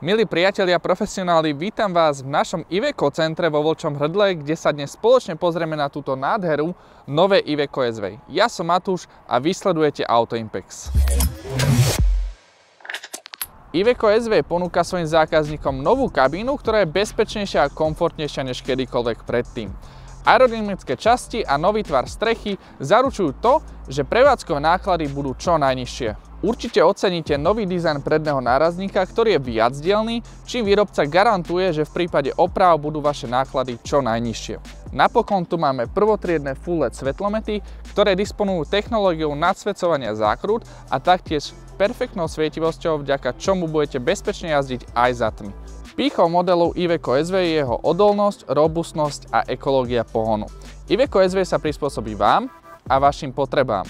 Milí priatelia profesionáli, vítam vás v našom Iveco centre vo Vlčom Hrdle, kde sa dnes spoločne pozrieme na túto nádheru nové Iveco SV. Ja som Matúš a vy sledujete Auto Impex. Iveco SV ponúka svojim zákazníkom novú kabínu, ktorá je bezpečnejšia a komfortnejšia než kedykoľvek predtým. Aerodynamické časti a nový tvar strechy zaručujú to, že prevádzkové náklady budú čo najnižšie. Určite oceníte nový dizajn predného nárazníka, ktorý je viacdielny, čím výrobca garantuje, že v prípade oprav budú vaše náklady čo najnižšie. Napokon tu máme prvotriedne full LED svetlomety, ktoré disponujú technológiou nadsvecovania zákrút a taktiež perfektnou svietivosťou, vďaka čomu budete bezpečne jazdiť aj za tmy. Pýchou modelov Iveco SV je jeho odolnosť, robustnosť a ekológia pohonu. Iveco SV sa prispôsobí vám a vašim potrebám.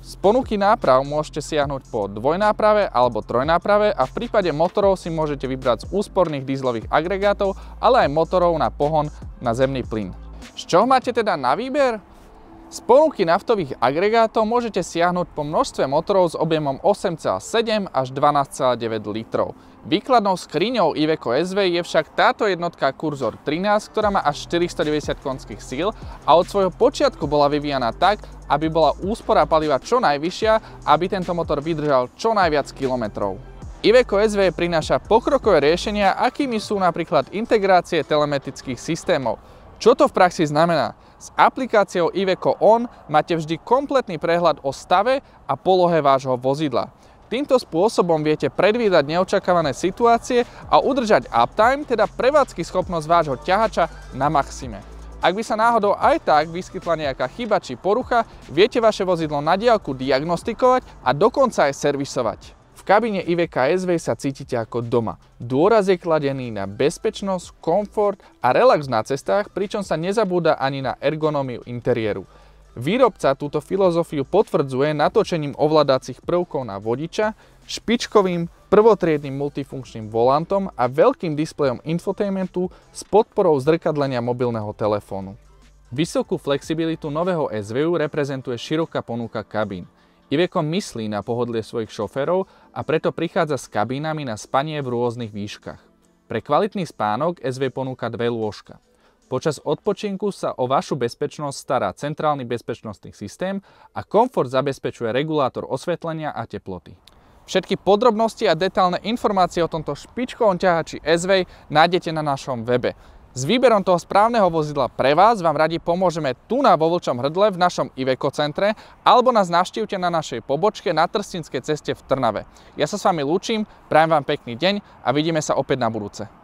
Z ponuky náprav môžete siahnuť po dvojnáprave alebo trojnáprave a v prípade motorov si môžete vybrať z úsporných dieselových agregátov, ale aj motorov na pohon na zemný plyn. Z čoho máte teda na výber? Z ponuky naftových agregátov môžete siahnuť po množstve motorov s objemom 8,7 až 12,9 litrov. Výkladnou skriňou Iveco SV je však táto jednotka Cursor 13, ktorá má až 490 konských síl a od svojho počiatku bola vyvíjaná tak, aby bola úspora paliva čo najvyššia, aby tento motor vydržal čo najviac kilometrov. Iveco SV prináša pokrokové riešenia, akými sú napríklad integrácie telematických systémov. Čo to v praxi znamená? S aplikáciou Iveco On máte vždy kompletný prehľad o stave a polohe vášho vozidla. Týmto spôsobom viete predvídať neočakávané situácie a udržať uptime, teda prevádzky schopnosť vášho ťahača na maxime. Ak by sa náhodou aj tak vyskytla nejaká chyba či porucha, viete vaše vozidlo na diaľku diagnostikovať a dokonca aj servisovať. V kabíne Iveca SV sa cítite ako doma. Dôraz je kladený na bezpečnosť, komfort a relax na cestách, pričom sa nezabúda ani na ergonómiu interiéru. Výrobca túto filozofiu potvrdzuje natočením ovládacích prvkov na vodiča, špičkovým prvotriednym multifunkčným volantom a veľkým displejom infotainmentu s podporou zrkadlenia mobilného telefónu. Vysokú flexibilitu nového SVU reprezentuje široká ponuka kabín. Iveco myslí na pohodlie svojich šoférov a preto prichádza s kabínami na spanie v rôznych výškach. Pre kvalitný spánok SV ponúka dve lôžka. Počas odpočinku sa o vašu bezpečnosť stará centrálny bezpečnostný systém a komfort zabezpečuje regulátor osvetlenia a teploty. Všetky podrobnosti a detailné informácie o tomto špičkovom ťahači SV nájdete na našom webe. S výberom toho správneho vozidla pre vás vám radi pomôžeme tu vo Vlčom Hrdle v našom Iveco centre alebo nás navštívte na našej pobočke na Trstinskej ceste v Trnave. Ja sa s vami lúčim, prajem vám pekný deň a vidíme sa opäť na budúce.